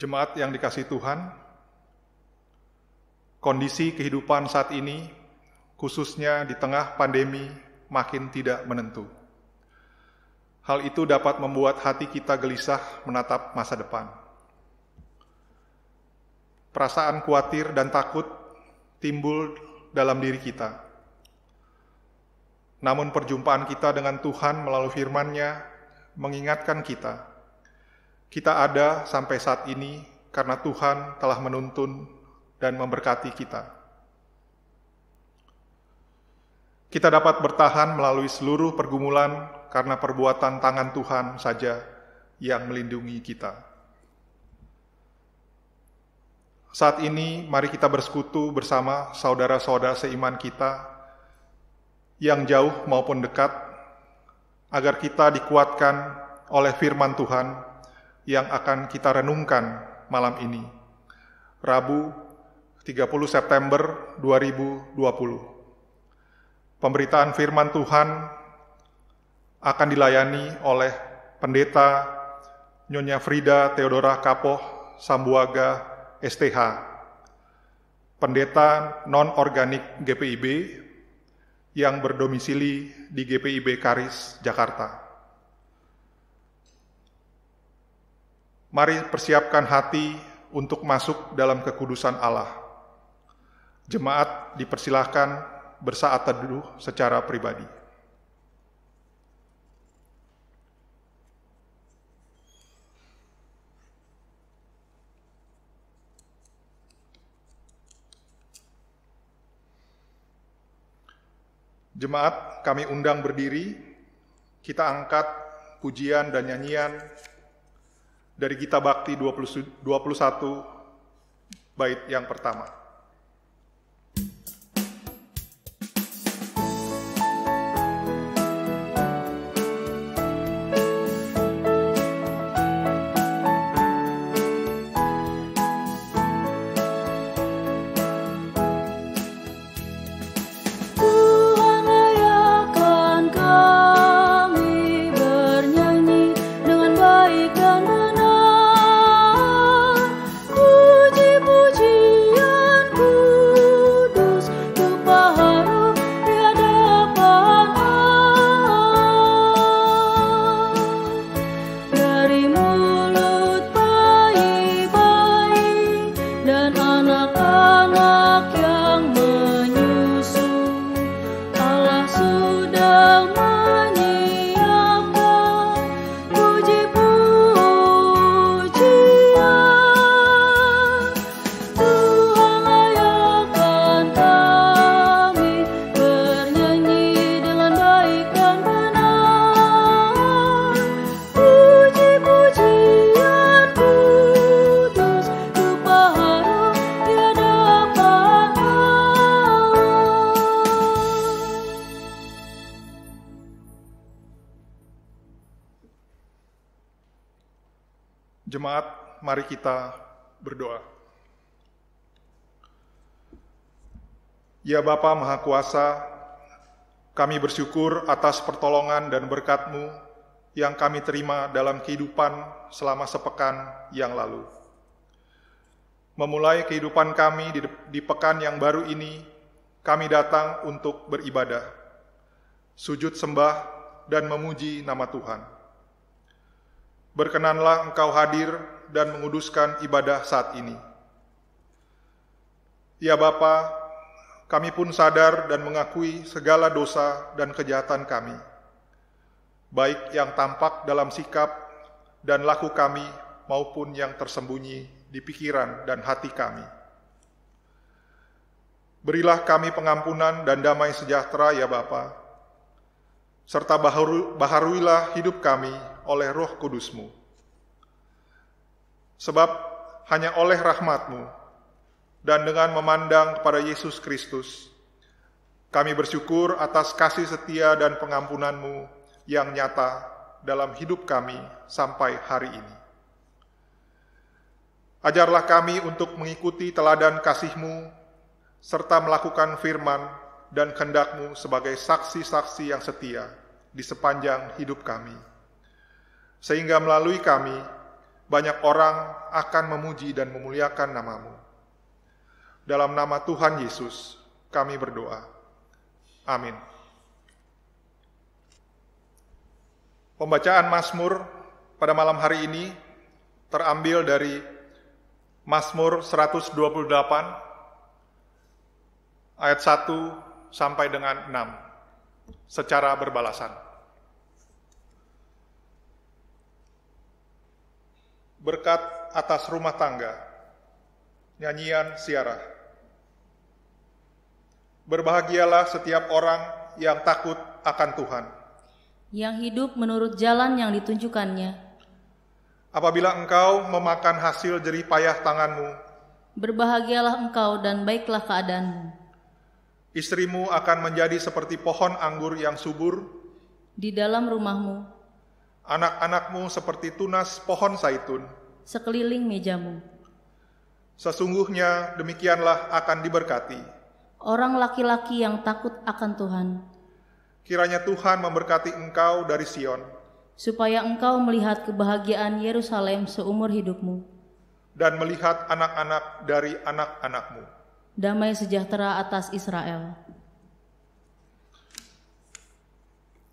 Jemaat yang dikasihi Tuhan, kondisi kehidupan saat ini, khususnya di tengah pandemi, makin tidak menentu. Hal itu dapat membuat hati kita gelisah menatap masa depan. Perasaan khawatir dan takut timbul dalam diri kita. Namun perjumpaan kita dengan Tuhan melalui firman-Nya mengingatkan kita ada sampai saat ini karena Tuhan telah menuntun dan memberkati kita. Kita dapat bertahan melalui seluruh pergumulan karena perbuatan tangan Tuhan saja yang melindungi kita. Saat ini, mari kita bersekutu bersama saudara-saudara seiman kita yang jauh maupun dekat, agar kita dikuatkan oleh firman Tuhan yang akan kita renungkan malam ini, Rabu 30 September 2020. Pemberitaan firman Tuhan akan dilayani oleh Pendeta Nyonya Frida Theodora Kapoh Sambuaga STH, Pendeta non-organik GPIB yang berdomisili di GPIB Karis, Jakarta. Mari persiapkan hati untuk masuk dalam kekudusan Allah. Jemaat dipersilahkan bersaat teduh secara pribadi. Jemaat kami undang berdiri, kita angkat pujian dan nyanyian dari Gita Bakti 21 bait yang pertama. Jemaat, mari kita berdoa. Ya Bapa Maha Kuasa, kami bersyukur atas pertolongan dan berkat-Mu yang kami terima dalam kehidupan selama sepekan yang lalu. Memulai kehidupan kami di pekan yang baru ini, kami datang untuk beribadah, sujud sembah, dan memuji nama Tuhan. Berkenanlah Engkau hadir dan menguduskan ibadah saat ini. Ya Bapa, kami pun sadar dan mengakui segala dosa dan kejahatan kami, baik yang tampak dalam sikap dan laku kami maupun yang tersembunyi di pikiran dan hati kami. Berilah kami pengampunan dan damai sejahtera ya Bapa, serta baharuilah hidup kami oleh Roh Kudus-Mu. Sebab hanya oleh rahmat-Mu dan dengan memandang kepada Yesus Kristus, kami bersyukur atas kasih setia dan pengampunan-Mu yang nyata dalam hidup kami sampai hari ini. Ajarlah kami untuk mengikuti teladan kasih-Mu, serta melakukan firman dan kehendak-Mu sebagai saksi-saksi yang setia di sepanjang hidup kami. Sehingga melalui kami banyak orang akan memuji dan memuliakan nama-Mu. Dalam nama Tuhan Yesus, kami berdoa. Amin. Pembacaan Mazmur pada malam hari ini terambil dari Mazmur 128 ayat 1 sampai dengan 6 secara berbalasan. Berkat atas rumah tangga, nyanyian siarah. Berbahagialah setiap orang yang takut akan Tuhan, yang hidup menurut jalan yang ditunjukkannya. Apabila engkau memakan hasil jerih payah tanganmu, berbahagialah engkau dan baiklah keadaanmu. Istrimu akan menjadi seperti pohon anggur yang subur di dalam rumahmu. Anak-anakmu seperti tunas pohon zaitun sekeliling mejamu. Sesungguhnya demikianlah akan diberkati orang laki-laki yang takut akan Tuhan. Kiranya Tuhan memberkati engkau dari Sion, supaya engkau melihat kebahagiaan Yerusalem seumur hidupmu, dan melihat anak-anak dari anak-anakmu. Damai sejahtera atas Israel.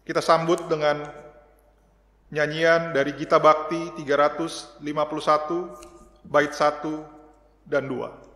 Kita sambut dengan nyanyian dari Gita Bakti 351, bait 1 dan 2.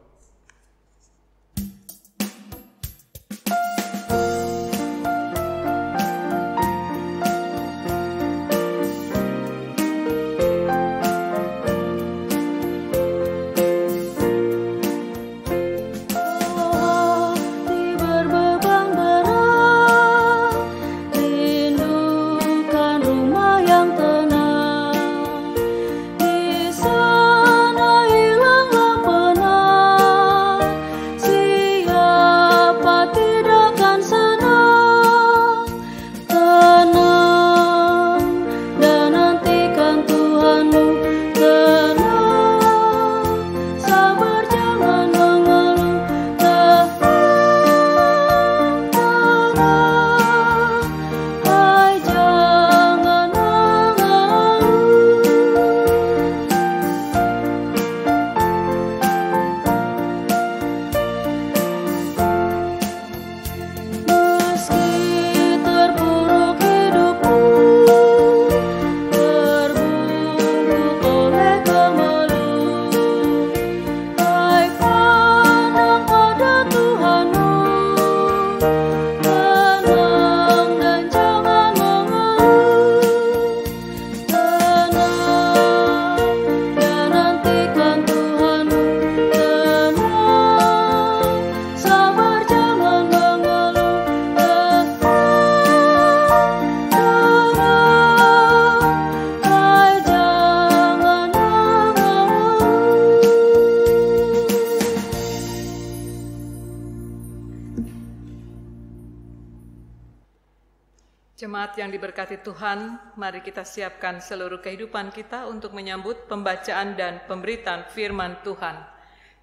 Jemaat yang diberkati Tuhan, mari kita siapkan seluruh kehidupan kita untuk menyambut pembacaan dan pemberitaan firman Tuhan.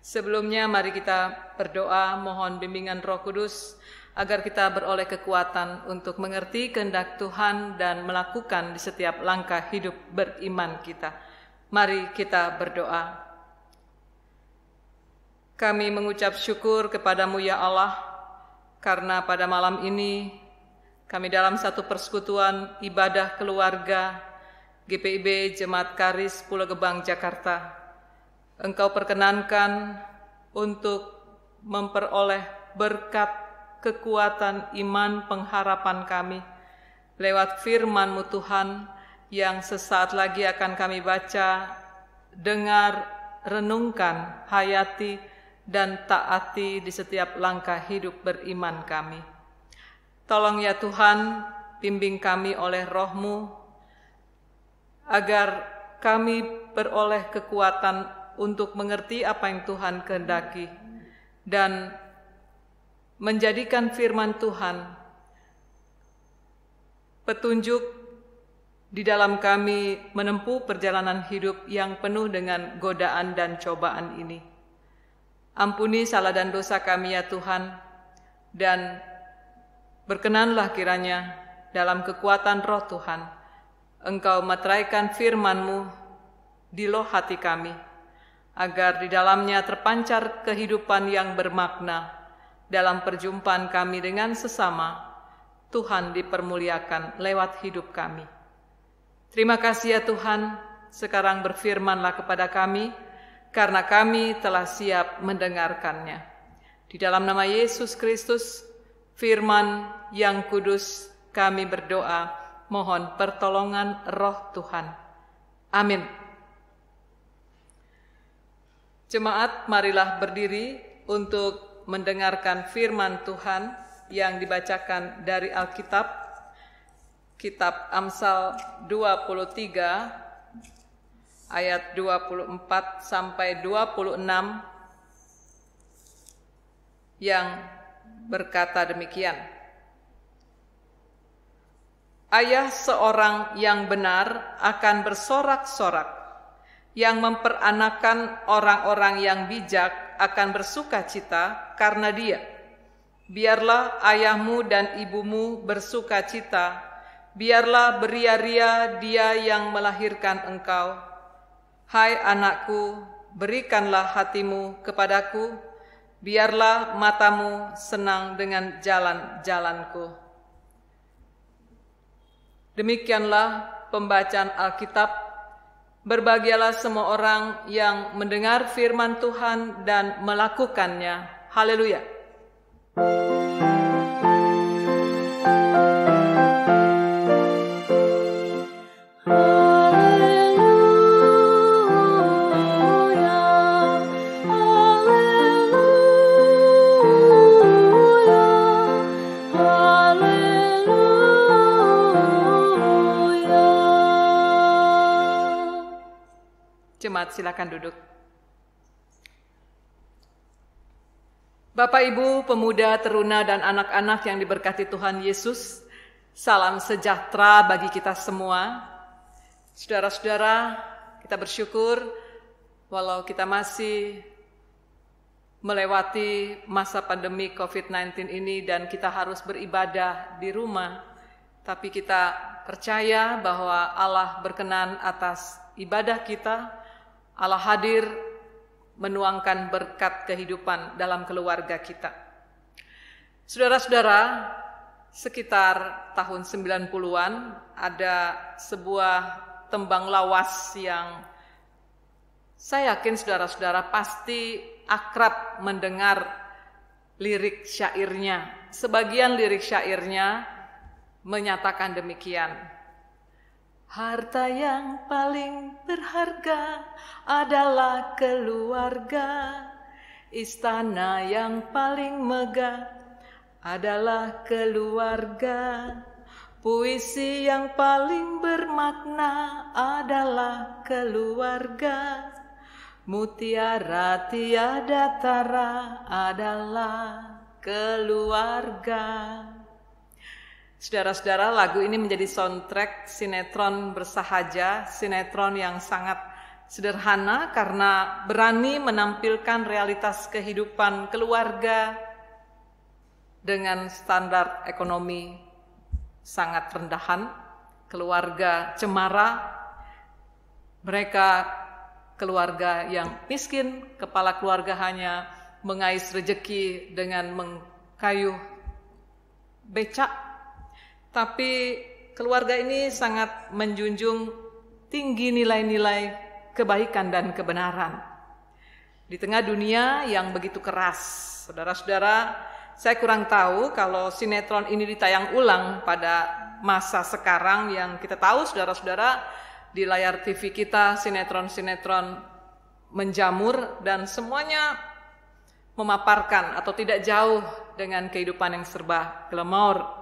Sebelumnya mari kita berdoa mohon bimbingan Roh Kudus agar kita beroleh kekuatan untuk mengerti kehendak Tuhan dan melakukan di setiap langkah hidup beriman kita. Mari kita berdoa. Kami mengucap syukur kepadamu ya Allah, karena pada malam ini kami dalam satu persekutuan ibadah keluarga GPIB Jemaat Karis Pulau Gebang, Jakarta, Engkau perkenankan untuk memperoleh berkat kekuatan iman pengharapan kami lewat firman-Mu Tuhan yang sesaat lagi akan kami baca, dengar, renungkan, hayati, dan taati di setiap langkah hidup beriman kami. Tolong ya Tuhan, bimbing kami oleh Roh-Mu, agar kami beroleh kekuatan untuk mengerti apa yang Tuhan kehendaki, dan menjadikan firman Tuhan petunjuk di dalam kami menempuh perjalanan hidup yang penuh dengan godaan dan cobaan ini. Ampuni salah dan dosa kami ya Tuhan, dan berkenanlah kiranya dalam kekuatan Roh Tuhan, Engkau meteraikan firman-Mu di loh hati kami, agar di dalamnya terpancar kehidupan yang bermakna. Dalam perjumpaan kami dengan sesama, Tuhan dipermuliakan lewat hidup kami. Terima kasih ya Tuhan, sekarang berfirman-Lah kepada kami, karena kami telah siap mendengarkannya. Di dalam nama Yesus Kristus, firman yang kudus, kami berdoa, mohon pertolongan Roh Tuhan. Amin. Jemaat, marilah berdiri untuk mendengarkan firman Tuhan yang dibacakan dari Alkitab, Kitab Amsal 23 ayat 24 sampai 26 yang berkata demikian. Ayah seorang yang benar akan bersorak-sorak, yang memperanakan orang-orang yang bijak akan bersuka cita karena dia. Biarlah ayahmu dan ibumu bersuka cita, biarlah beria-ria dia yang melahirkan engkau. Hai anakku, berikanlah hatimu kepadaku, biarlah matamu senang dengan jalan-jalanku. Demikianlah pembacaan Alkitab. Berbahagialah semua orang yang mendengar firman Tuhan dan melakukannya. Haleluya. Jemaat, silakan duduk. Bapak, Ibu, pemuda, teruna, dan anak-anak yang diberkati Tuhan Yesus, salam sejahtera bagi kita semua. Saudara-saudara, kita bersyukur walau kita masih melewati masa pandemi COVID-19 ini dan kita harus beribadah di rumah, tapi kita percaya bahwa Allah berkenan atas ibadah kita. Allah hadir menuangkan berkat kehidupan dalam keluarga kita. Saudara-saudara, sekitar tahun 90-an ada sebuah tembang lawas yang saya yakin saudara-saudara pasti akrab mendengar lirik syairnya. Sebagian lirik syairnya menyatakan demikian. Harta yang paling berharga adalah keluarga. Istana yang paling megah adalah keluarga. Puisi yang paling bermakna adalah keluarga. Mutiara tiada tara adalah keluarga. Saudara-saudara, lagu ini menjadi soundtrack sinetron Bersahaja, sinetron yang sangat sederhana karena berani menampilkan realitas kehidupan keluarga dengan standar ekonomi sangat rendahan. Keluarga cemara, mereka keluarga yang miskin, kepala keluarga hanya mengais rejeki dengan mengayuh becak. Tapi keluarga ini sangat menjunjung tinggi nilai-nilai kebaikan dan kebenaran. Di tengah dunia yang begitu keras, saudara-saudara, saya kurang tahu kalau sinetron ini ditayang ulang pada masa sekarang yang kita tahu, saudara-saudara, di layar TV kita sinetron-sinetron menjamur dan semuanya memaparkan atau tidak jauh dengan kehidupan yang serba glamor.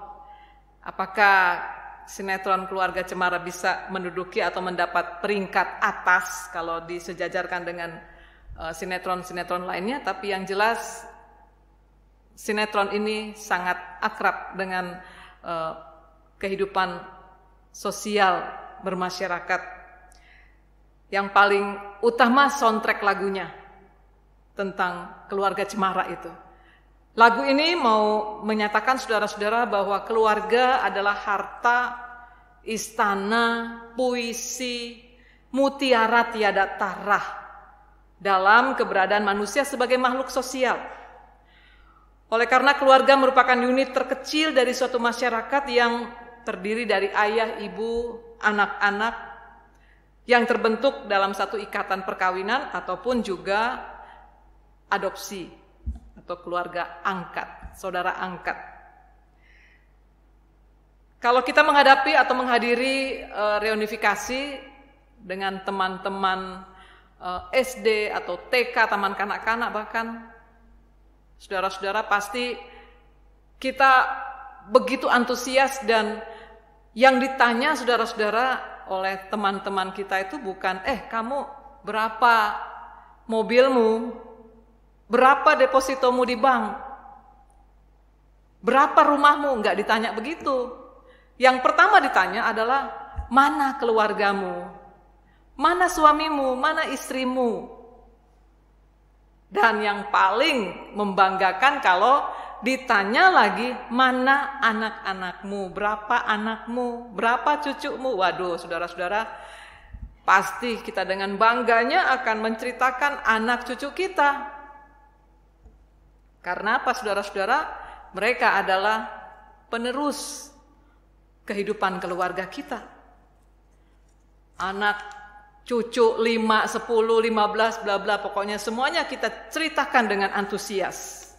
Apakah sinetron Keluarga Cemara bisa menduduki atau mendapat peringkat atas kalau disejajarkan dengan sinetron-sinetron lainnya? Tapi yang jelas sinetron ini sangat akrab dengan kehidupan sosial bermasyarakat. Yang paling utama soundtrack lagunya tentang Keluarga Cemara itu. Lagu ini mau menyatakan saudara-saudara bahwa keluarga adalah harta, istana, puisi mutiara tiada tarah dalam keberadaan manusia sebagai makhluk sosial. Oleh karena keluarga merupakan unit terkecil dari suatu masyarakat yang terdiri dari ayah, ibu, anak-anak yang terbentuk dalam satu ikatan perkawinan ataupun juga adopsi atau keluarga angkat, saudara angkat. Kalau kita menghadapi atau menghadiri reunifikasi dengan teman-teman SD atau TK, taman kanak-kanak bahkan, saudara-saudara pasti kita begitu antusias dan yang ditanya saudara-saudara oleh teman-teman kita itu bukan, kamu berapa mobilmu, berapa depositomu di bank, berapa rumahmu, enggak ditanya begitu. Yang pertama ditanya adalah, mana keluargamu, mana suamimu, mana istrimu. Dan yang paling membanggakan kalau ditanya lagi, mana anak-anakmu, berapa anakmu, berapa cucumu. Waduh, saudara-saudara, pasti kita dengan bangganya akan menceritakan anak cucu kita. Karena apa, saudara-saudara? Mereka adalah penerus kehidupan keluarga kita. Anak cucu 5, 10, 15, bla bla, pokoknya semuanya kita ceritakan dengan antusias.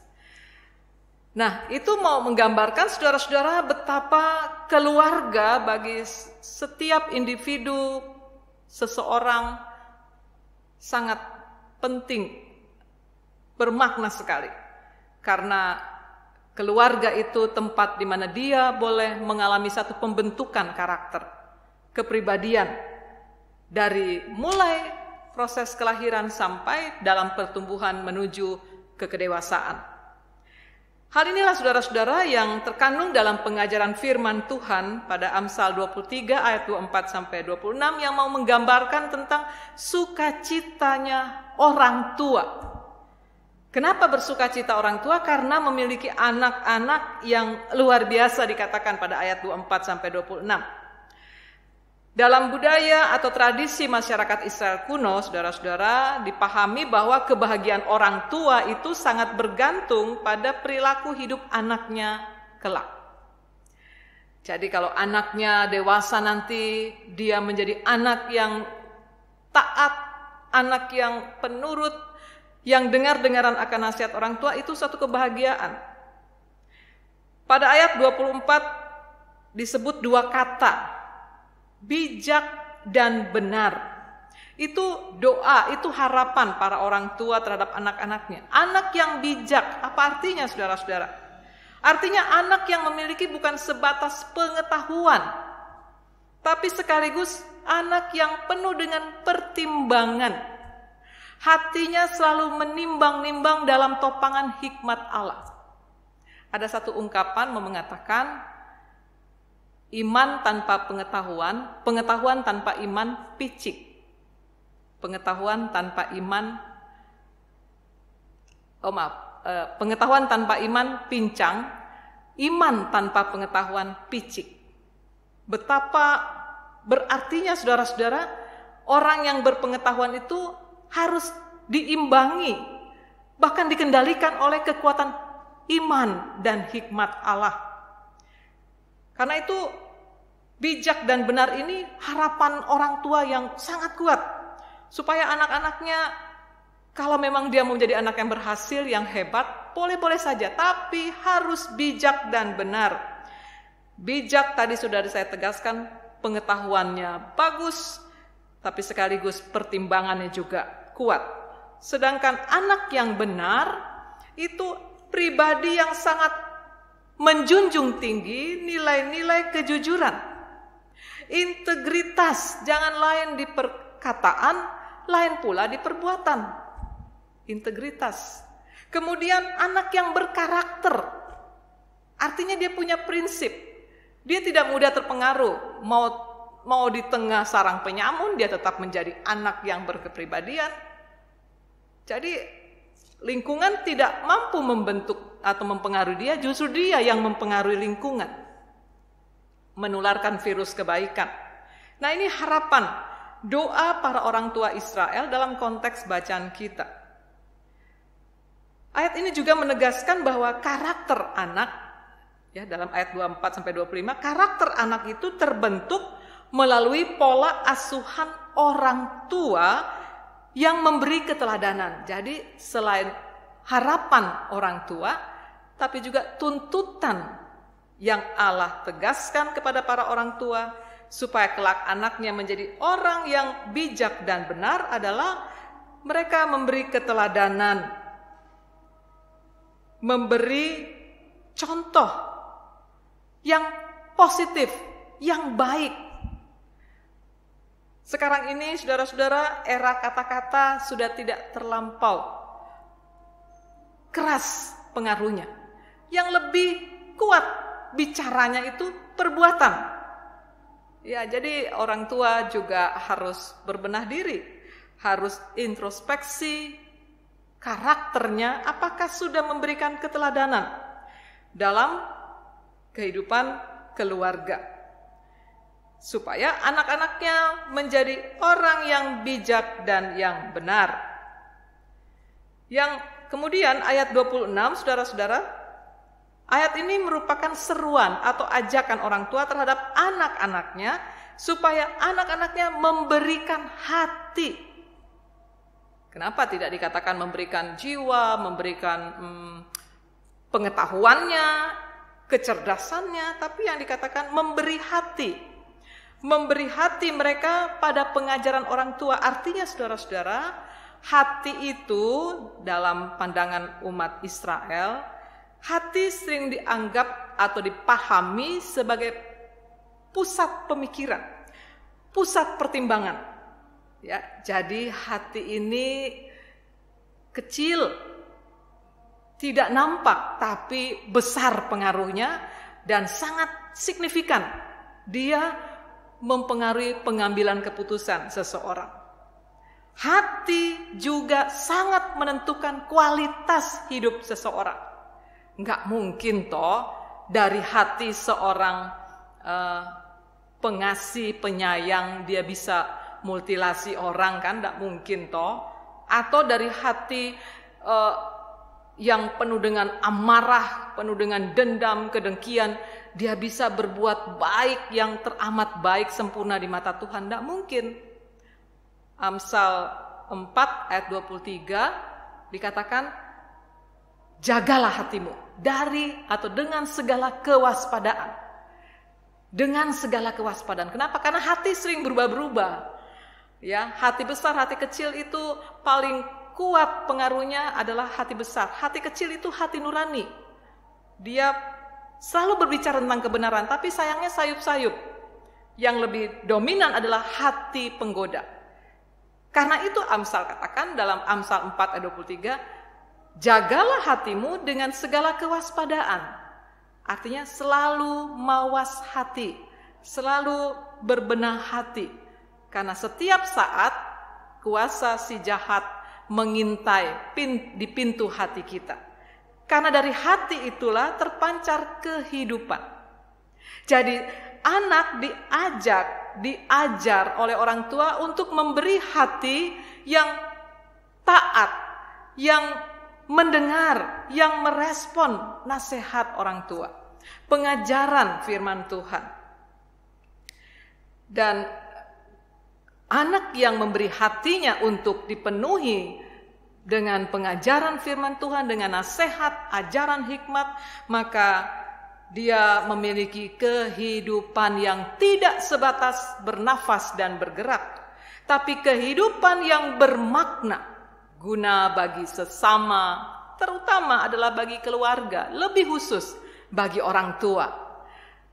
Nah, itu mau menggambarkan saudara-saudara betapa keluarga bagi setiap individu, seseorang sangat penting, bermakna sekali. Karena keluarga itu tempat di mana dia boleh mengalami satu pembentukan karakter, kepribadian, dari mulai proses kelahiran sampai dalam pertumbuhan menuju ke kedewasaan. Hal inilah saudara-saudara yang terkandung dalam pengajaran firman Tuhan pada Amsal 23 ayat 24 sampai 26 yang mau menggambarkan tentang sukacitanya orang tua. Kenapa bersukacita orang tua? Karena memiliki anak-anak yang luar biasa dikatakan pada ayat 24 sampai 26. Dalam budaya atau tradisi masyarakat Israel kuno, saudara-saudara, dipahami bahwa kebahagiaan orang tua itu sangat bergantung pada perilaku hidup anaknya kelak. Jadi kalau anaknya dewasa nanti, dia menjadi anak yang taat, anak yang penurut, yang dengar-dengaran akan nasihat orang tua, itu suatu kebahagiaan. Pada ayat 24 disebut dua kata, bijak dan benar. Itu doa, itu harapan para orang tua terhadap anak-anaknya. Anak yang bijak, apa artinya saudara-saudara? Artinya anak yang memiliki bukan sebatas pengetahuan, tapi sekaligus anak yang penuh dengan pertimbangan. Hatinya selalu menimbang-nimbang dalam topangan hikmat Allah. Ada satu ungkapan mengatakan, iman tanpa pengetahuan, pengetahuan tanpa iman picik. Pengetahuan tanpa iman, pengetahuan tanpa iman pincang, iman tanpa pengetahuan picik. Betapa berartinya saudara-saudara, orang yang berpengetahuan itu harus diimbangi, bahkan dikendalikan oleh kekuatan iman dan hikmat Allah. Karena itu bijak dan benar ini harapan orang tua yang sangat kuat. Supaya anak-anaknya, kalau memang dia mau menjadi anak yang berhasil, yang hebat, boleh-boleh saja. Tapi harus bijak dan benar. Bijak tadi sudah saya tegaskan, pengetahuannya bagus, tapi sekaligus pertimbangannya juga kuat. Sedangkan anak yang benar, itu pribadi yang sangat menjunjung tinggi nilai-nilai kejujuran, integritas, jangan lain di perkataan, lain pula di perbuatan. Integritas. Kemudian anak yang berkarakter, artinya dia punya prinsip. Dia tidak mudah terpengaruh. Mau di tengah sarang penyamun, dia tetap menjadi anak yang berkepribadian. Jadi lingkungan tidak mampu membentuk atau mempengaruhi dia, justru dia yang mempengaruhi lingkungan, menularkan virus kebaikan. Nah, ini harapan doa para orang tua Israel dalam konteks bacaan kita. Ayat ini juga menegaskan bahwa karakter anak, ya, dalam ayat 24 sampai 25, karakter anak itu terbentuk melalui pola asuhan orang tua yang memberi keteladanan. Jadi selain harapan orang tua, tapi juga tuntutan yang Allah tegaskan kepada para orang tua supaya kelak anaknya menjadi orang yang bijak dan benar adalah mereka memberi keteladanan, memberi contoh yang positif, yang baik. Sekarang ini saudara-saudara, era kata-kata sudah tidak terlampau keras pengaruhnya. Yang lebih kuat bicaranya itu perbuatan. Ya, jadi orang tua juga harus berbenah diri, harus introspeksi karakternya, apakah sudah memberikan keteladanan dalam kehidupan keluarga, supaya anak-anaknya menjadi orang yang bijak dan yang benar. Yang kemudian ayat 26, saudara-saudara, ayat ini merupakan seruan atau ajakan orang tua terhadap anak-anaknya supaya anak-anaknya memberikan hati. Kenapa tidak dikatakan memberikan jiwa, memberikan pengetahuannya, kecerdasannya, tapi yang dikatakan memberi hati. Memberi hati mereka pada pengajaran orang tua. Artinya saudara-saudara, hati itu dalam pandangan umat Israel, hati sering dianggap atau dipahami sebagai pusat pemikiran, pusat pertimbangan. Ya, jadi hati ini kecil, tidak nampak, tapi besar pengaruhnya dan sangat signifikan. Dia mempengaruhi pengambilan keputusan seseorang. Hati juga sangat menentukan kualitas hidup seseorang. Enggak mungkin toh dari hati seorang pengasih, penyayang dia bisa mutilasi orang, kan? Enggak mungkin toh. Atau dari hati yang penuh dengan amarah, penuh dengan dendam, kedengkian, dia bisa berbuat baik yang teramat baik, sempurna di mata Tuhan. Tidak mungkin. Amsal 4 ayat 23 dikatakan, jagalah hatimu dari atau dengan segala kewaspadaan. Dengan segala kewaspadaan. Kenapa? Karena hati sering berubah-berubah. Ya, hati besar, hati kecil itu paling kuat pengaruhnya adalah hati besar. Hati kecil itu hati nurani. Dia selalu berbicara tentang kebenaran, tapi sayangnya sayup-sayup. Yang lebih dominan adalah hati penggoda. Karena itu Amsal katakan dalam Amsal 4 ayat 23, jagalah hatimu dengan segala kewaspadaan. Artinya selalu mawas hati, selalu berbenah hati. Karena setiap saat kuasa si jahat mengintai di pintu hati kita. Karena dari hati itulah terpancar kehidupan. Jadi anak diajar oleh orang tua untuk memberi hati yang taat, yang mendengar, yang merespon nasihat orang tua, pengajaran firman Tuhan. Dan anak yang memberi hatinya untuk dipenuhi dengan pengajaran firman Tuhan, dengan nasihat, ajaran hikmat, maka dia memiliki kehidupan yang tidak sebatas bernafas dan bergerak, tapi kehidupan yang bermakna, guna bagi sesama, terutama adalah bagi keluarga, lebih khusus bagi orang tua.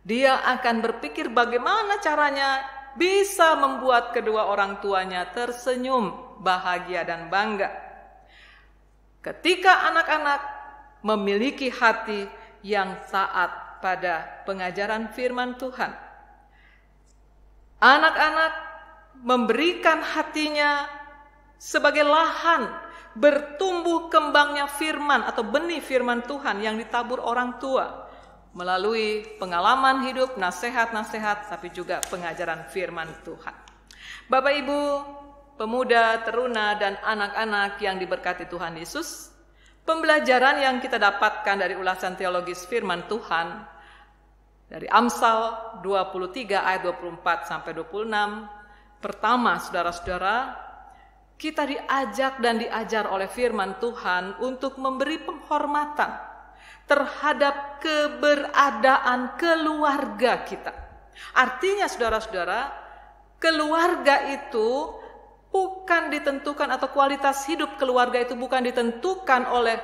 Dia akan berpikir bagaimana caranya bisa membuat kedua orang tuanya tersenyum, bahagia dan bangga. Ketika anak-anak memiliki hati yang taat pada pengajaran firman Tuhan, anak-anak memberikan hatinya sebagai lahan bertumbuh kembangnya firman atau benih firman Tuhan yang ditabur orang tua melalui pengalaman hidup, nasihat-nasihat, tapi juga pengajaran firman Tuhan. Bapak Ibu, pemuda, teruna, dan anak-anak yang diberkati Tuhan Yesus, pembelajaran yang kita dapatkan dari ulasan teologis firman Tuhan dari Amsal 23 ayat 24 sampai 26. Pertama, saudara-saudara, kita diajak dan diajar oleh firman Tuhan untuk memberi penghormatan terhadap keberadaan keluarga kita. Artinya saudara-saudara, keluarga itu bukan ditentukan, atau kualitas hidup keluarga itu bukan ditentukan oleh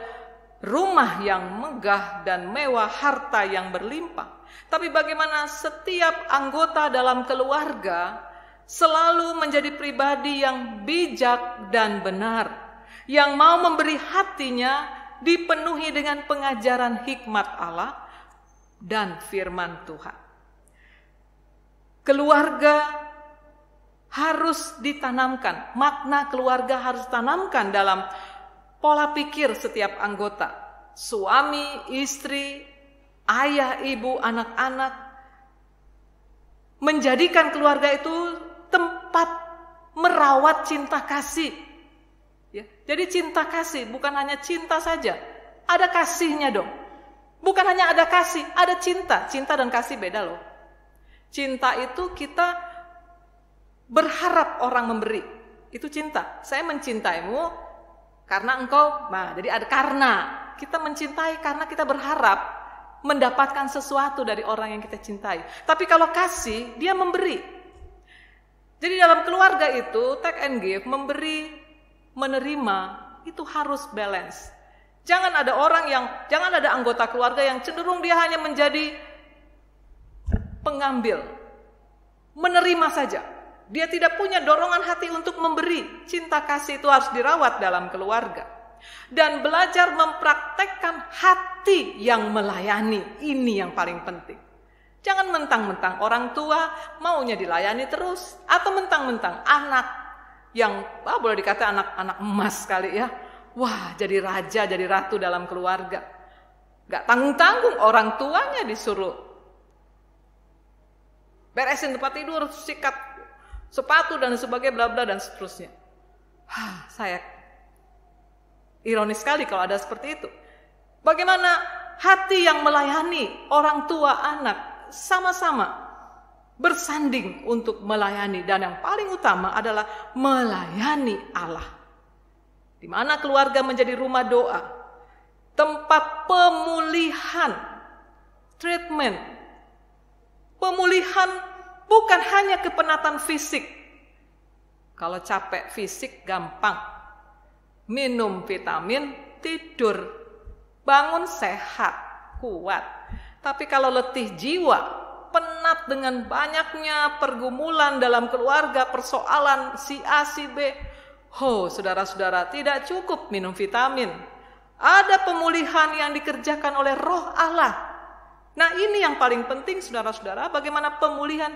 rumah yang megah dan mewah, harta yang berlimpah. Tapi bagaimana setiap anggota dalam keluarga selalu menjadi pribadi yang bijak dan benar, yang mau memberi hatinya dipenuhi dengan pengajaran hikmat Allah dan firman Tuhan. Keluarga harus ditanamkan, makna keluarga harus ditanamkan dalam pola pikir setiap anggota. Suami, istri, ayah, ibu, anak-anak. Menjadikan keluarga itu tempat merawat cinta kasih. Ya, jadi cinta kasih bukan hanya cinta saja, ada kasihnya dong. Bukan hanya ada kasih, ada cinta. Cinta dan kasih beda loh. Cinta itu kita berharap orang memberi, itu cinta. Saya mencintaimu karena engkau, jadi ada karena. Kita mencintai karena kita berharap mendapatkan sesuatu dari orang yang kita cintai. Tapi kalau kasih, dia memberi. Jadi dalam keluarga itu, take and give, memberi, menerima, itu harus balance. Jangan ada anggota keluarga yang cenderung dia hanya menjadi pengambil, menerima saja. Dia tidak punya dorongan hati untuk memberi. Cinta kasih itu harus dirawat dalam keluarga. Dan belajar mempraktekkan hati yang melayani. Ini yang paling penting. Jangan mentang-mentang orang tua maunya dilayani terus. Atau mentang-mentang anak yang, boleh dikata anak emas kali ya. Wah, jadi raja, jadi ratu dalam keluarga. Gak tanggung-tanggung orang tuanya disuruh beresin tempat tidur, sikat sepatu dan sebagainya, bla bla dan seterusnya. Saya ironis sekali kalau ada seperti itu. Bagaimana hati yang melayani orang tua anak sama-sama bersanding untuk melayani, dan yang paling utama adalah melayani Allah. Di mana keluarga menjadi rumah doa, tempat pemulihan, treatment, pemulihan. Bukan hanya kepenatan fisik. Kalau capek fisik gampang. Minum vitamin, tidur, bangun sehat, kuat. Tapi kalau letih jiwa, penat dengan banyaknya pergumulan dalam keluarga, persoalan si A, si B. Saudara-saudara, tidak cukup minum vitamin. Ada pemulihan yang dikerjakan oleh Roh Allah. Nah, ini yang paling penting saudara-saudara, bagaimana pemulihan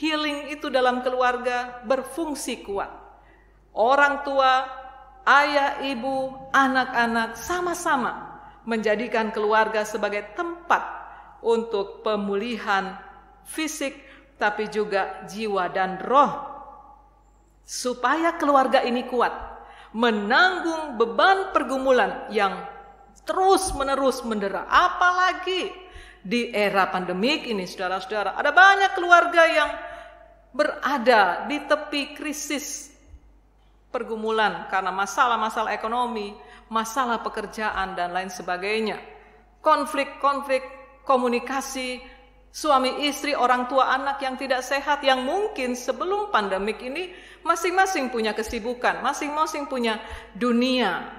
healing itu dalam keluarga berfungsi kuat. Orang tua, ayah, ibu, anak-anak sama-sama menjadikan keluarga sebagai tempat untuk pemulihan fisik, tapi juga jiwa dan roh. Supaya keluarga ini kuat, menanggung beban pergumulan yang terus-menerus mendera. Apalagi di era pandemik ini, saudara-saudara, ada banyak keluarga yang berada di tepi krisis pergumulan karena masalah-masalah ekonomi, masalah pekerjaan, dan lain sebagainya. Konflik-konflik komunikasi suami istri, orang tua anak yang tidak sehat, yang mungkin sebelum pandemik ini masing-masing punya kesibukan, masing-masing punya dunia.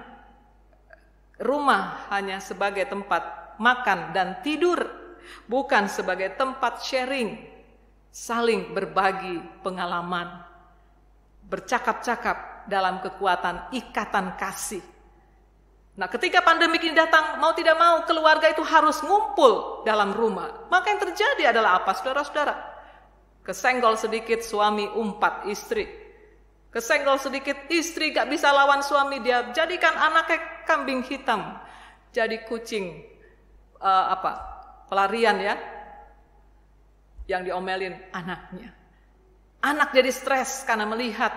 Rumah hanya sebagai tempat makan dan tidur, bukan sebagai tempat sharing, saling berbagi pengalaman, bercakap-cakap dalam kekuatan ikatan kasih. Nah, ketika pandemi ini datang, mau tidak mau keluarga itu harus ngumpul dalam rumah. Maka yang terjadi adalah apa, saudara-saudara? Kesenggol sedikit suami umpat istri. Kesenggol sedikit istri gak bisa lawan suami, dia jadikan anaknya kambing hitam, jadi kucing pelarian ya, yang diomelin anaknya. Anak jadi stres karena melihat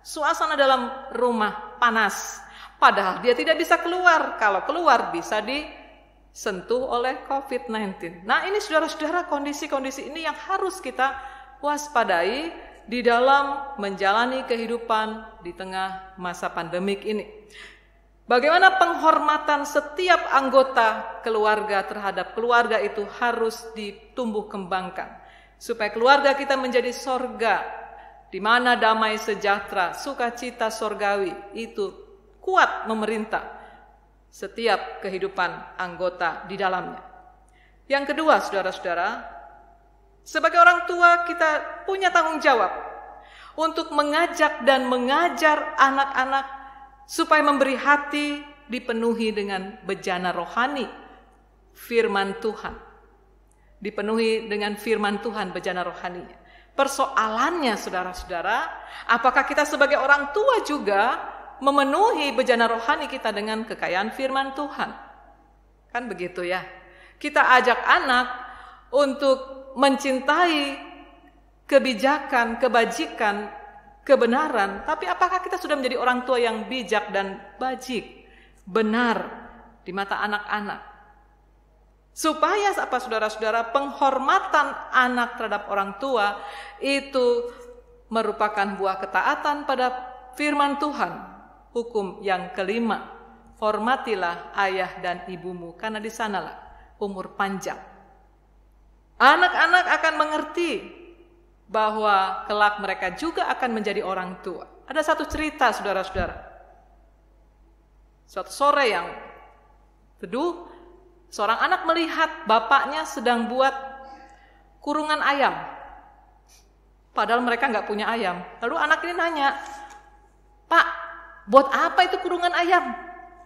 suasana dalam rumah panas. Padahal dia tidak bisa keluar. Kalau keluar bisa disentuh oleh COVID-19. Nah, ini saudara-saudara, kondisi-kondisi ini yang harus kita waspadai di dalam menjalani kehidupan di tengah masa pandemik ini. Bagaimana penghormatan setiap anggota keluarga terhadap keluarga itu harus ditumbuh kembangkan, supaya keluarga kita menjadi sorga, di mana damai sejahtera, sukacita sorgawi itu kuat memerintah setiap kehidupan anggota di dalamnya. Yang kedua, saudara-saudara, sebagai orang tua kita punya tanggung jawab untuk mengajak dan mengajar anak-anak supaya memberi hati dipenuhi dengan bejana rohani, firman Tuhan. Dipenuhi dengan firman Tuhan, bejana rohaninya. Persoalannya, saudara-saudara, apakah kita sebagai orang tua juga memenuhi bejana rohani kita dengan kekayaan firman Tuhan? Kan begitu ya. Kita ajak anak untuk mencintai kebijakan, kebajikan, kebenaran, tapi apakah kita sudah menjadi orang tua yang bijak dan bajik, benar di mata anak-anak? Supaya apa, saudara-saudara, penghormatan anak terhadap orang tua itu merupakan buah ketaatan pada firman Tuhan. Hukum yang kelima, hormatilah ayah dan ibumu, karena di sanalah umur panjang. Anak-anak akan mengerti bahwa kelak mereka juga akan menjadi orang tua. Ada satu cerita, saudara-saudara. Suatu sore yang teduh, seorang anak melihat bapaknya sedang buat kurungan ayam. Padahal mereka nggak punya ayam. Lalu anak ini nanya, "Pak, buat apa itu kurungan ayam?"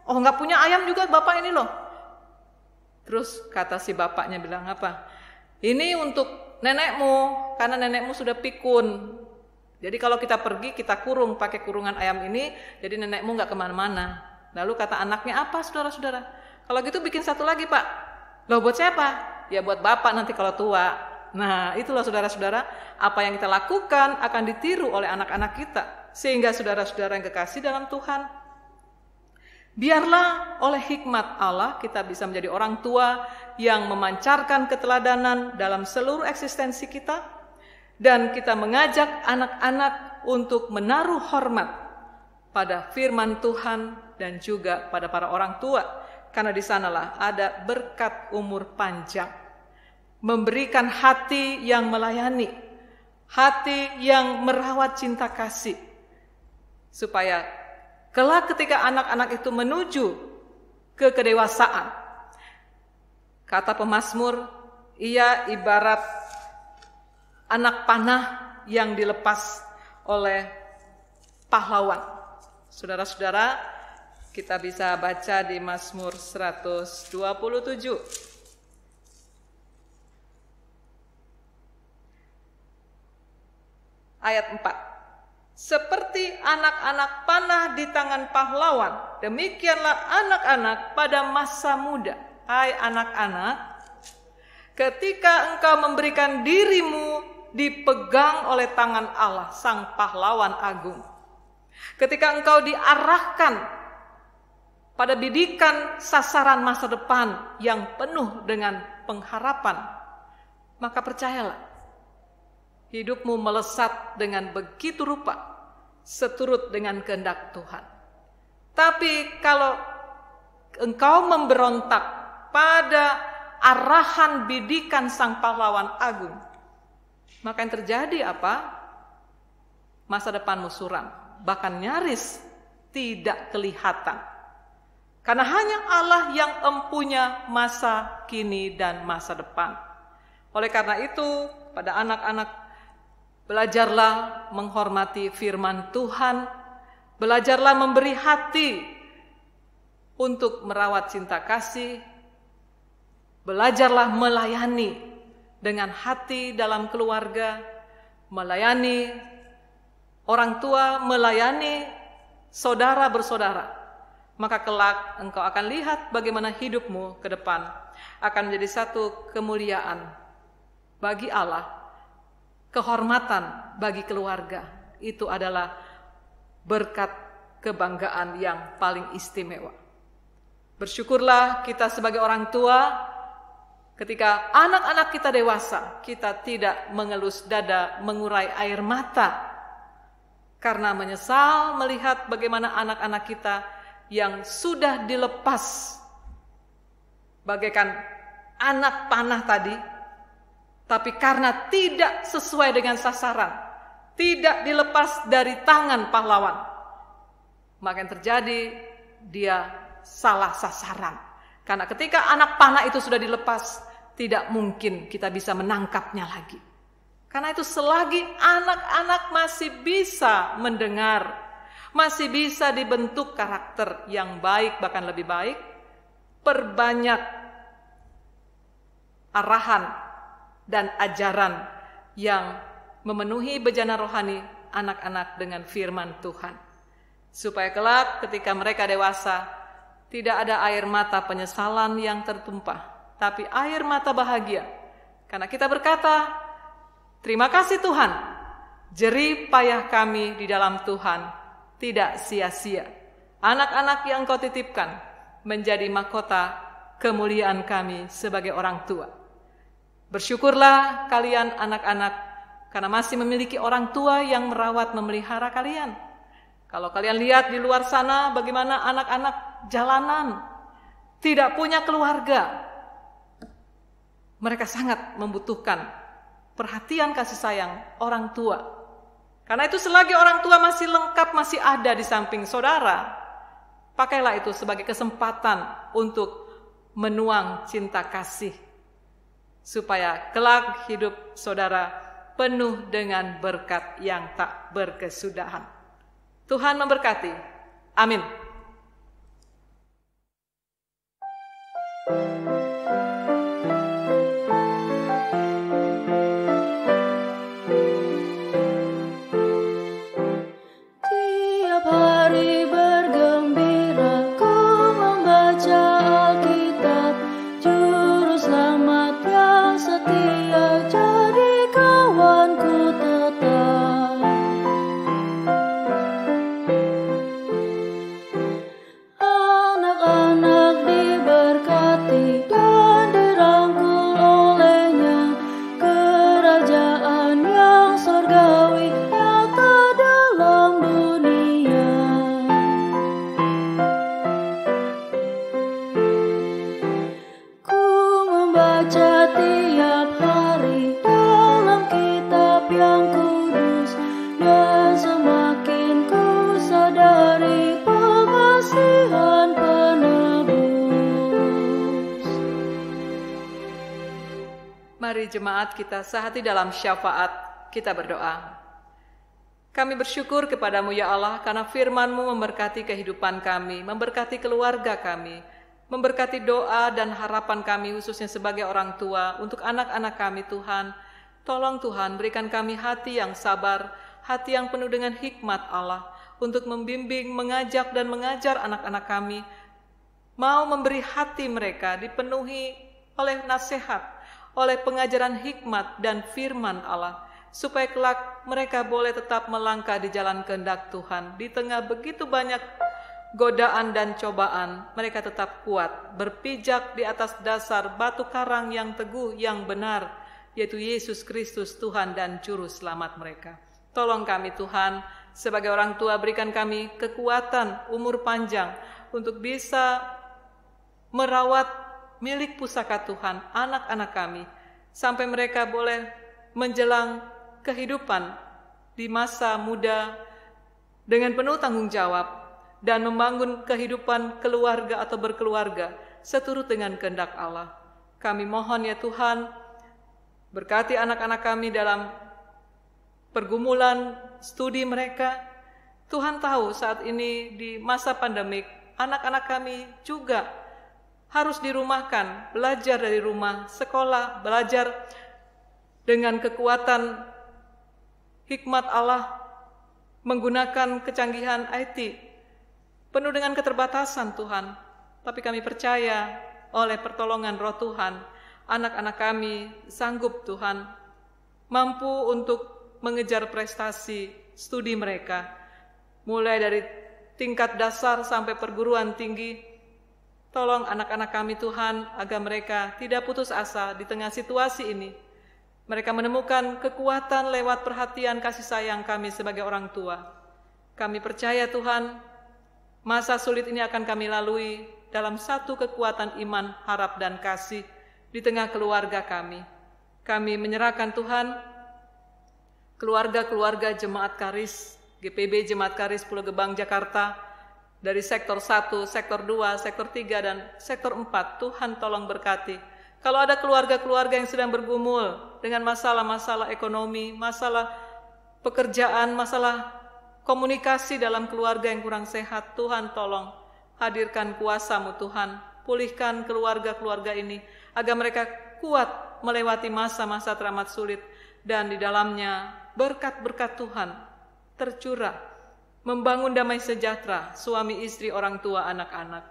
"Oh, nggak punya ayam juga bapak ini loh." Terus kata si bapaknya bilang apa? "Ini untuk nenekmu, karena nenekmu sudah pikun. Jadi kalau kita pergi, kita kurung pakai kurungan ayam ini, jadi nenekmu nggak kemana-mana." Lalu kata anaknya, "Apa, saudara-saudara? Kalau gitu bikin satu lagi, Pak." "Loh, buat siapa?" "Ya buat bapak nanti kalau tua." Nah, itulah saudara-saudara, apa yang kita lakukan akan ditiru oleh anak-anak kita. Sehingga saudara-saudara yang kekasih dalam Tuhan, biarlah oleh hikmat Allah kita bisa menjadi orang tua yang memancarkan keteladanan dalam seluruh eksistensi kita, dan kita mengajak anak-anak untuk menaruh hormat pada firman Tuhan dan juga pada para orang tua, karena di sanalah ada berkat umur panjang, memberikan hati yang melayani, hati yang merawat cinta kasih, supaya kelak ketika anak-anak itu menuju ke kedewasaan, kata pemazmur, ia ibarat anak panah yang dilepas oleh pahlawan. Saudara-saudara, kita bisa baca di Mazmur 127. Ayat 4. Seperti anak-anak panah di tangan pahlawan, demikianlah anak-anak pada masa muda. Hai anak-anak, ketika engkau memberikan dirimu dipegang oleh tangan Allah, sang pahlawan agung. Ketika engkau diarahkan pada didikan sasaran masa depan yang penuh dengan pengharapan, maka percayalah, hidupmu melesat dengan begitu rupa, seturut dengan kehendak Tuhan. Tapi kalau engkau memberontak pada arahan bidikan sang pahlawan agung, maka yang terjadi apa? Masa depanmu suram, bahkan nyaris tidak kelihatan. Karena hanya Allah yang empunya masa kini dan masa depan. Oleh karena itu, pada anak-anak, belajarlah menghormati firman Tuhan, belajarlah memberi hati untuk merawat cinta kasih, belajarlah melayani dengan hati dalam keluarga, melayani orang tua, melayani saudara bersaudara. Maka kelak engkau akan lihat bagaimana hidupmu ke depan akan menjadi satu kemuliaan bagi Allah kehormatan bagi keluarga. Itu adalah berkat kebanggaan yang paling istimewa. Bersyukurlah kita sebagai orang tua, ketika anak-anak kita dewasa, kita tidak mengelus dada, mengurai air mata, karena menyesal melihat bagaimana anak-anak kita yang sudah dilepas bagaikan anak panah tadi, tapi karena tidak sesuai dengan sasaran, tidak dilepas dari tangan pahlawan, maka yang terjadi dia salah sasaran. Karena ketika anak panah itu sudah dilepas, tidak mungkin kita bisa menangkapnya lagi. Karena itu selagi anak-anak masih bisa mendengar, masih bisa dibentuk karakter yang baik, bahkan lebih baik, perbanyak arahan dan ajaran yang memenuhi bejana rohani anak-anak dengan firman Tuhan. Supaya kelak ketika mereka dewasa, tidak ada air mata penyesalan yang tertumpah, tapi air mata bahagia. Karena kita berkata, terima kasih Tuhan, jerih payah kami di dalam Tuhan tidak sia-sia. Anak-anak yang Kau titipkan menjadi mahkota kemuliaan kami sebagai orang tua. Bersyukurlah kalian anak-anak, karena masih memiliki orang tua yang merawat memelihara kalian. Kalau kalian lihat di luar sana bagaimana anak-anak jalanan, tidak punya keluarga, mereka sangat membutuhkan perhatian kasih sayang orang tua. Karena itu selagi orang tua masih lengkap, masih ada di samping saudara, pakailah itu sebagai kesempatan untuk menuang cinta kasih, supaya kelak hidup saudara penuh dengan berkat yang tak berkesudahan. Tuhan memberkati. Amin. Tiap hari bergembira ku membaca Alkitab, Juru Selamat yang setia jadi kawanku tetap. Anak-anak diberkati dan dirangkul olehnya, kerajaan yang surgawi nyata dalam dunia. Ku membaca tiap hari dalam kitab yang kudus, dan semakin ku sadari pengasihan penebus. Mari jemaat kita sehati dalam syafaat, kita berdoa. Kami bersyukur kepadamu ya Allah, karena firman-Mu memberkati kehidupan kami, memberkati keluarga kami, memberkati doa dan harapan kami khususnya sebagai orang tua untuk anak-anak kami Tuhan. Tolong Tuhan berikan kami hati yang sabar, hati yang penuh dengan hikmat Allah, untuk membimbing, mengajak dan mengajar anak-anak kami, mau memberi hati mereka dipenuhi oleh nasihat, oleh pengajaran hikmat dan firman Allah, supaya kelak mereka boleh tetap melangkah di jalan kehendak Tuhan. Di tengah begitu banyak godaan dan cobaan, mereka tetap kuat, berpijak di atas dasar batu karang yang teguh, yang benar, yaitu Yesus Kristus Tuhan dan Juru Selamat mereka. Tolong kami Tuhan, sebagai orang tua berikan kami kekuatan, umur panjang, untuk bisa merawat milik pusaka Tuhan, anak-anak kami, sampai mereka boleh menjelang kehidupan di masa muda dengan penuh tanggung jawab dan membangun kehidupan keluarga atau berkeluarga seturut dengan kehendak Allah. Kami mohon ya Tuhan, berkati anak-anak kami dalam pergumulan studi mereka. Tuhan tahu saat ini di masa pandemik, anak-anak kami juga harus dirumahkan, belajar dari rumah, sekolah, belajar dengan kekuatan hikmat Allah, menggunakan kecanggihan IT, penuh dengan keterbatasan Tuhan. Tapi kami percaya oleh pertolongan Roh Tuhan, anak-anak kami sanggup Tuhan mampu untuk mengejar prestasi studi mereka, mulai dari tingkat dasar sampai perguruan tinggi. Tolong anak-anak kami Tuhan, agar mereka tidak putus asa di tengah situasi ini. Mereka menemukan kekuatan lewat perhatian kasih sayang kami sebagai orang tua. Kami percaya Tuhan, masa sulit ini akan kami lalui dalam satu kekuatan iman, harap, dan kasih di tengah keluarga kami. Kami menyerahkan Tuhan, keluarga-keluarga Jemaat Karis, GPB Jemaat Karis Pulau Gebang, Jakarta, dari sektor 1, sektor 2, sektor 3, dan sektor 4, Tuhan tolong berkati. Kalau ada keluarga-keluarga yang sedang bergumul dengan masalah-masalah ekonomi, masalah pekerjaan, masalah komunikasi dalam keluarga yang kurang sehat, Tuhan tolong hadirkan kuasa-Mu Tuhan, pulihkan keluarga-keluarga ini, agar mereka kuat melewati masa-masa teramat sulit, dan di dalamnya berkat-berkat Tuhan tercurah, membangun damai sejahtera, suami istri, orang tua, anak-anak.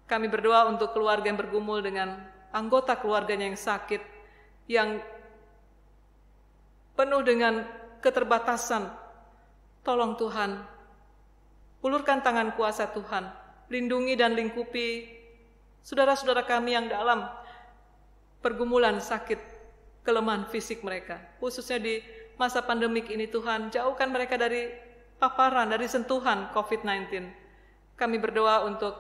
Kami berdoa untuk keluarga yang bergumul dengan anggota keluarganya yang sakit, yang penuh dengan keterbatasan. Tolong Tuhan, ulurkan tangan kuasa Tuhan, lindungi dan lingkupi saudara-saudara kami yang dalam pergumulan sakit, kelemahan fisik mereka. Khususnya di masa pandemik ini Tuhan, jauhkan mereka dari paparan, dari sentuhan COVID-19. Kami berdoa untuk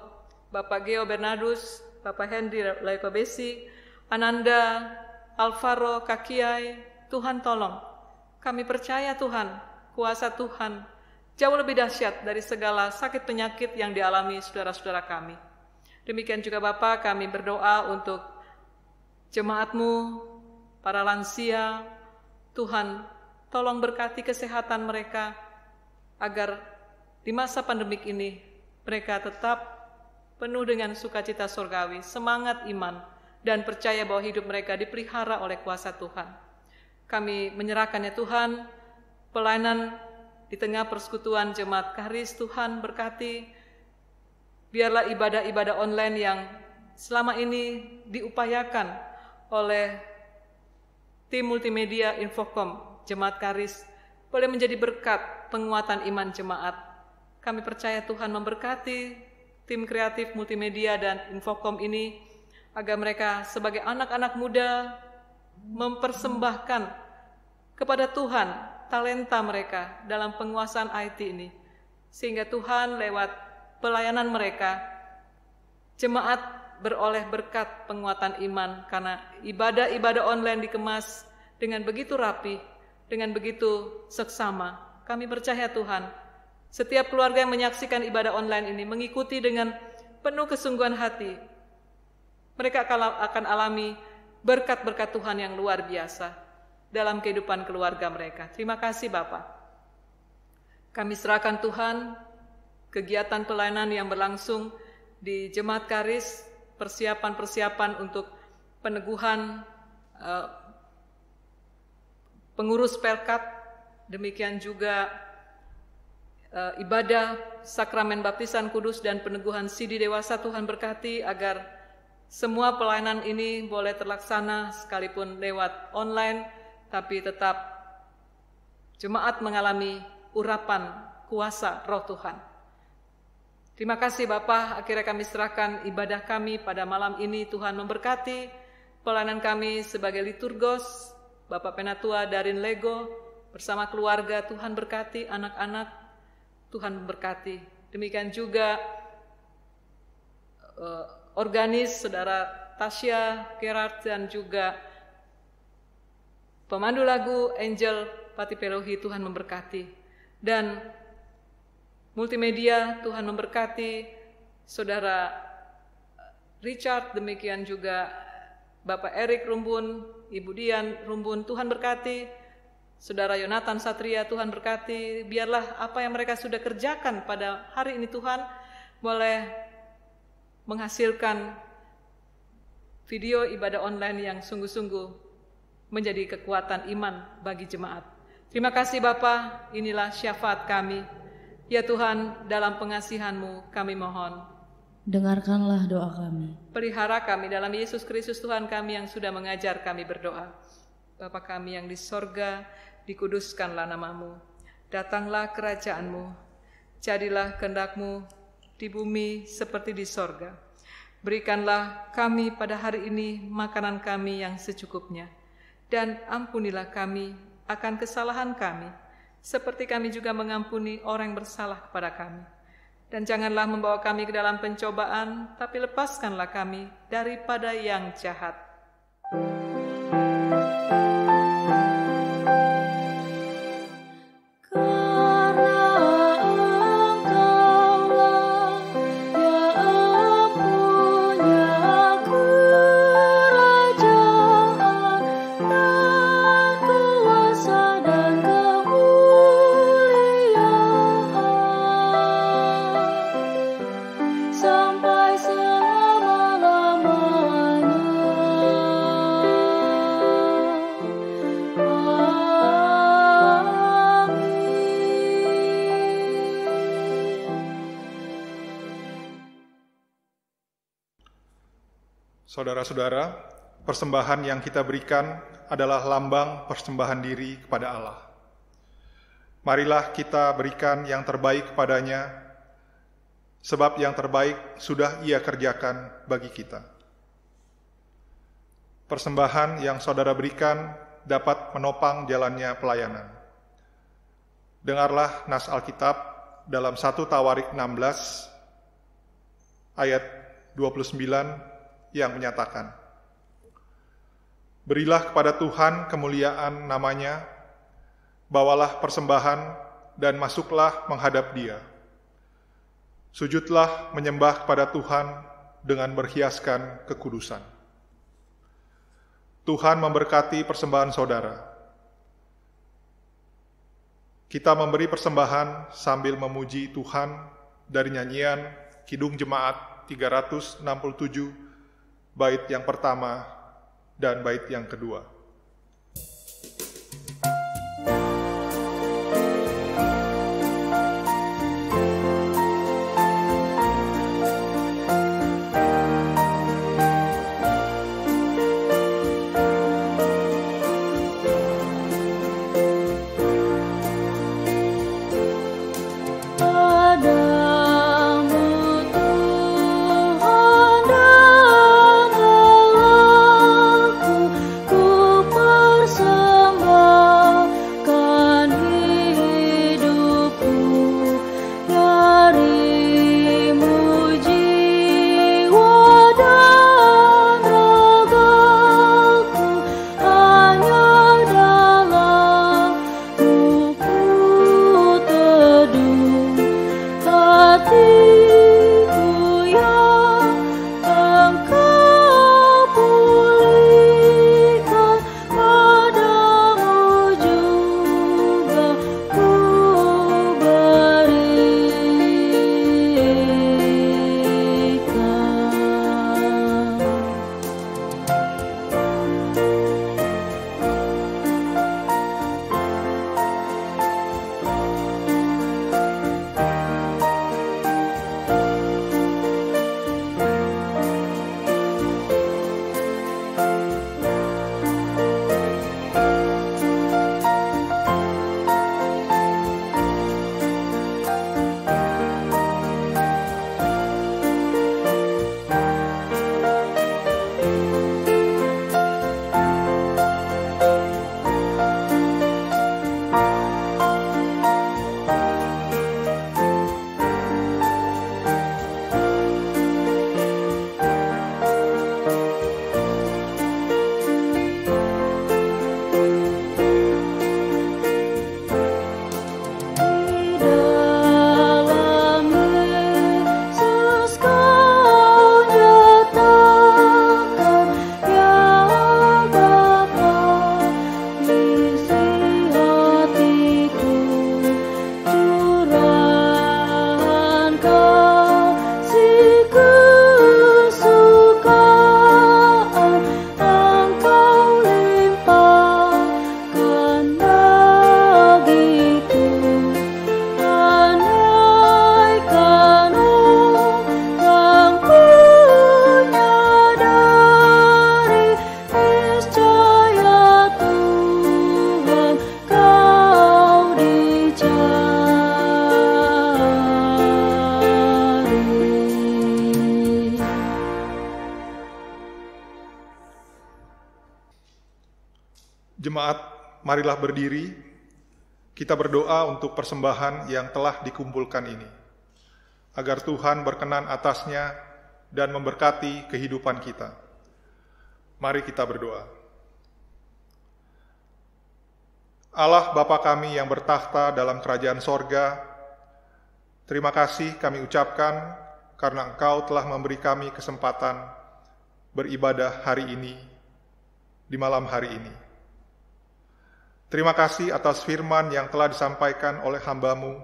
Bapak Geo Bernardus, Bapak Hendy Laipabesi, Ananda, Alvaro, Kakiai. Tuhan tolong. Kami percaya Tuhan, kuasa Tuhan jauh lebih dahsyat dari segala sakit penyakit yang dialami saudara-saudara kami. Demikian juga Bapak, kami berdoa untuk jemaat-Mu, para lansia. Tuhan, tolong berkati kesehatan mereka, agar di masa pandemik ini mereka tetap penuh dengan sukacita surgawi, semangat iman, dan percaya bahwa hidup mereka dipelihara oleh kuasa Tuhan. Kami menyerahkannya Tuhan, pelayanan di tengah persekutuan Jemaat Karis. Tuhan berkati, biarlah ibadah-ibadah online yang selama ini diupayakan oleh tim multimedia Infocom Jemaat Karis boleh menjadi berkat penguatan iman jemaat. Kami percaya Tuhan memberkati tim kreatif multimedia dan Infocom ini, agar mereka sebagai anak-anak muda mempersembahkan kepada Tuhan talenta mereka dalam penguasaan IT ini. Sehingga Tuhan lewat pelayanan mereka, jemaat beroleh berkat penguatan iman, karena ibadah-ibadah online dikemas dengan begitu rapi, dengan begitu seksama. Kami percaya Tuhan, setiap keluarga yang menyaksikan ibadah online ini mengikuti dengan penuh kesungguhan hati, mereka akan alami berkat-berkat Tuhan yang luar biasa dalam kehidupan keluarga mereka. Terima kasih Bapak. Kami serahkan Tuhan kegiatan pelayanan yang berlangsung di Jemaat Karis, persiapan-persiapan untuk peneguhan pengurus Pelkat, demikian juga ibadah sakramen baptisan kudus dan peneguhan sidi dewasa. Tuhan berkati agar semua pelayanan ini boleh terlaksana sekalipun lewat online, tapi tetap jemaat mengalami urapan kuasa roh Tuhan. Terima kasih Bapak, akhirnya kami serahkan ibadah kami pada malam ini. Tuhan memberkati pelayanan kami sebagai liturgos. Bapak Penatua Darin Lego bersama keluarga, Tuhan berkati anak-anak, Tuhan memberkati. Demikian juga organis Saudara Tasya Gerard dan juga pemandu lagu Angel Patipelohi, Tuhan memberkati. Dan multimedia, Tuhan memberkati Saudara Richard, demikian juga Bapak Erik Rumbun, Ibu Dian Rumbun, Tuhan berkati. Saudara Yonatan Satria, Tuhan berkati. Biarlah apa yang mereka sudah kerjakan pada hari ini Tuhan boleh menghasilkan video ibadah online yang sungguh-sungguh menjadi kekuatan iman bagi jemaat. Terima kasih Bapa, inilah syafaat kami. Ya Tuhan, dalam pengasihan-Mu kami mohon, dengarkanlah doa kami. pelihara kami dalam Yesus Kristus Tuhan kami yang sudah mengajar kami berdoa. Bapa kami yang di sorga, dikuduskanlah namamu. Datanglah kerajaan-Mu, jadilah kehendak-Mu di bumi seperti di sorga. Berikanlah kami pada hari ini makanan kami yang secukupnya, dan ampunilah kami akan kesalahan kami, seperti kami juga mengampuni orang yang bersalah kepada kami. Dan janganlah membawa kami ke dalam pencobaan, tapi lepaskanlah kami daripada yang jahat. Saudara-saudara, persembahan yang kita berikan adalah lambang persembahan diri kepada Allah. Marilah kita berikan yang terbaik kepadanya, sebab yang terbaik sudah Ia kerjakan bagi kita. Persembahan yang saudara berikan dapat menopang jalannya pelayanan. Dengarlah nas Alkitab dalam 1 Tawarik 16 ayat 29 yang menyatakan, "Berilah kepada Tuhan kemuliaan namanya, bawalah persembahan dan masuklah menghadap Dia. Sujudlah menyembah kepada Tuhan dengan berhiaskan kekudusan." Tuhan memberkati persembahan saudara. Kita memberi persembahan sambil memuji Tuhan dari nyanyian Kidung Jemaat 367, bait yang pertama dan bait yang kedua. Ku marilah berdiri, kita berdoa untuk persembahan yang telah dikumpulkan ini, agar Tuhan berkenan atasnya dan memberkati kehidupan kita. Mari kita berdoa. Allah Bapa kami yang bertakhta dalam kerajaan sorga, terima kasih kami ucapkan karena Engkau telah memberi kami kesempatan beribadah hari ini, di malam hari ini. Terima kasih atas firman yang telah disampaikan oleh hamba-Mu,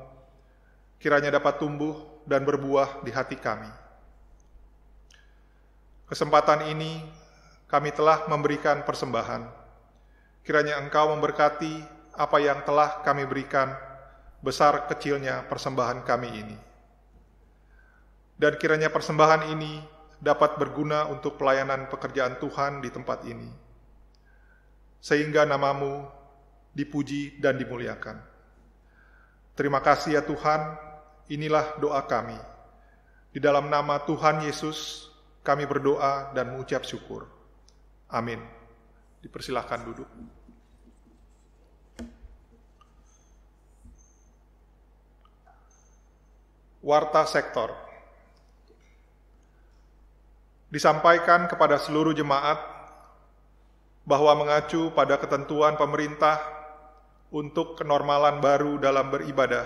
kiranya dapat tumbuh dan berbuah di hati kami. Kesempatan ini kami telah memberikan persembahan. Kiranya Engkau memberkati apa yang telah kami berikan, besar kecilnya persembahan kami ini. Dan kiranya persembahan ini dapat berguna untuk pelayanan pekerjaan Tuhan di tempat ini, sehingga nama-Mu dipuji dan dimuliakan. Terima kasih ya Tuhan, inilah doa kami. Di dalam nama Tuhan Yesus, kami berdoa dan mengucap syukur. Amin. Dipersilahkan duduk. Warta sektor. Disampaikan kepada seluruh jemaat bahwa mengacu pada ketentuan pemerintah untuk kenormalan baru dalam beribadah,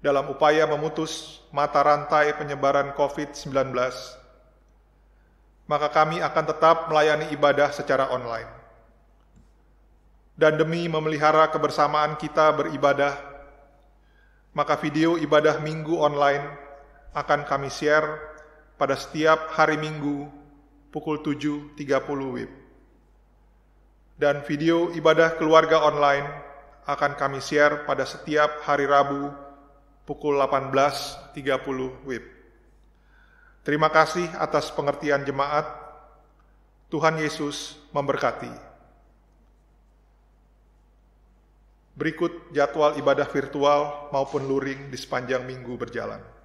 dalam upaya memutus mata rantai penyebaran COVID-19, maka kami akan tetap melayani ibadah secara online. Dan demi memelihara kebersamaan kita beribadah, maka video ibadah minggu online akan kami share pada setiap hari Minggu pukul 7.30 WIB. Dan video ibadah keluarga online akan kami share pada setiap hari Rabu pukul 18.30 WIB. Terima kasih atas pengertian jemaat. Tuhan Yesus memberkati. Berikut jadwal ibadah virtual maupun luring di sepanjang minggu berjalan.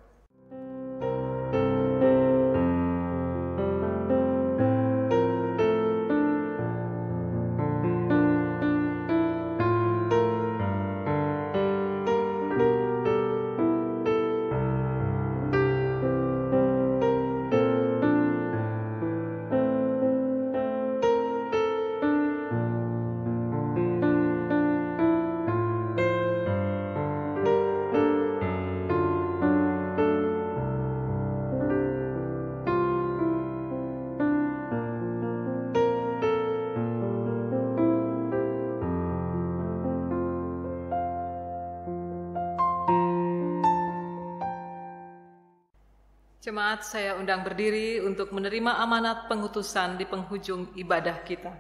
Jemaat, saya undang berdiri untuk menerima amanat pengutusan di penghujung ibadah kita.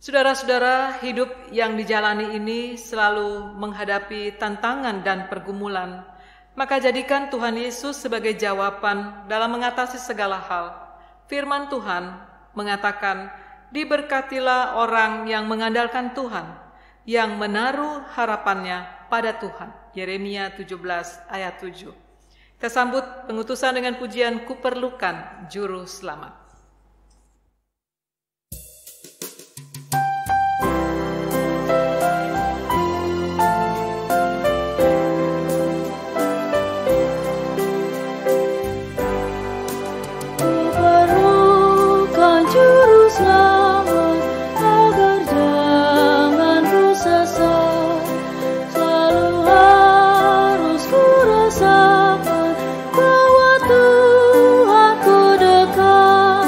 Saudara-saudara, hidup yang dijalani ini selalu menghadapi tantangan dan pergumulan. Maka jadikan Tuhan Yesus sebagai jawaban dalam mengatasi segala hal. Firman Tuhan mengatakan, diberkatilah orang yang mengandalkan Tuhan, yang menaruh harapannya pada Tuhan. Yeremia 17 ayat 7. Kita sambut pengutusan dengan pujian Kuperlukan Juru Selamat. Kuperlukan Juru Selamat, agar jangan ku sesat. Selalu harus ku rasakan bahwa Tuhanku dekat.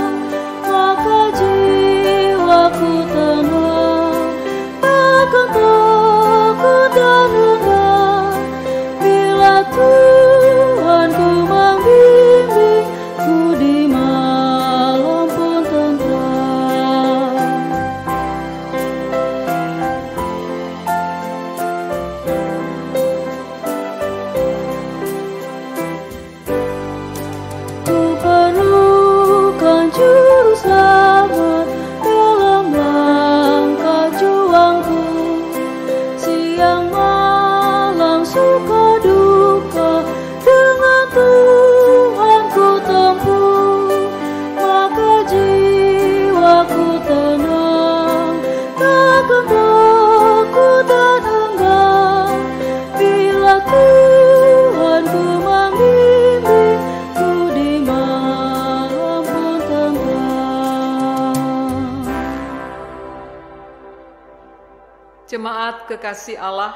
Jemaat kekasih Allah,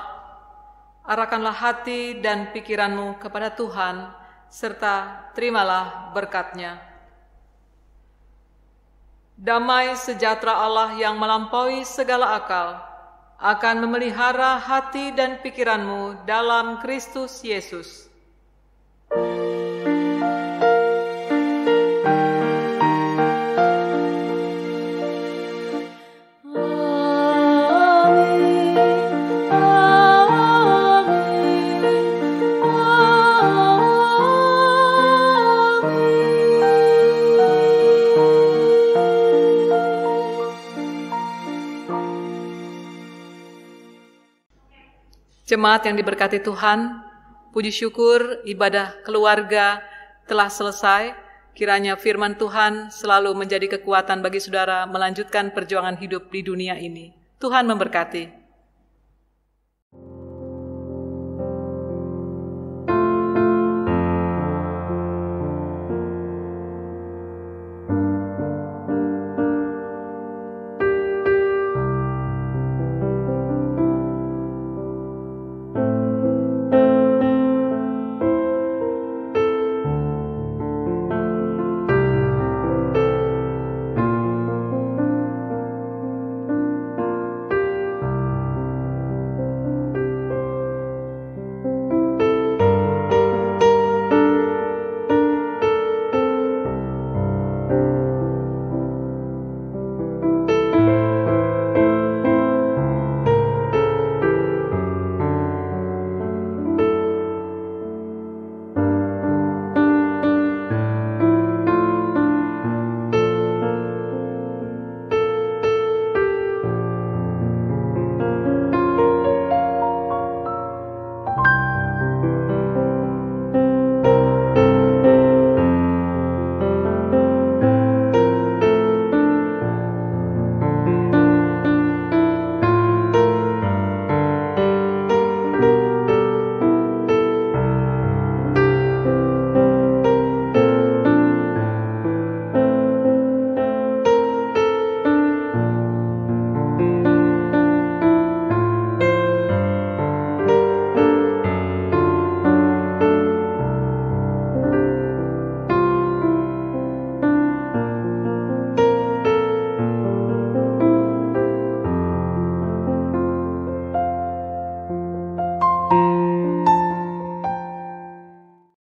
arahkanlah hati dan pikiranmu kepada Tuhan, serta terimalah berkat-Nya. Damai sejahtera Allah yang melampaui segala akal akan memelihara hati dan pikiranmu dalam Kristus Yesus. Jemaat yang diberkati Tuhan, puji syukur ibadah keluarga telah selesai. Kiranya firman Tuhan selalu menjadi kekuatan bagi saudara melanjutkan perjuangan hidup di dunia ini. Tuhan memberkati.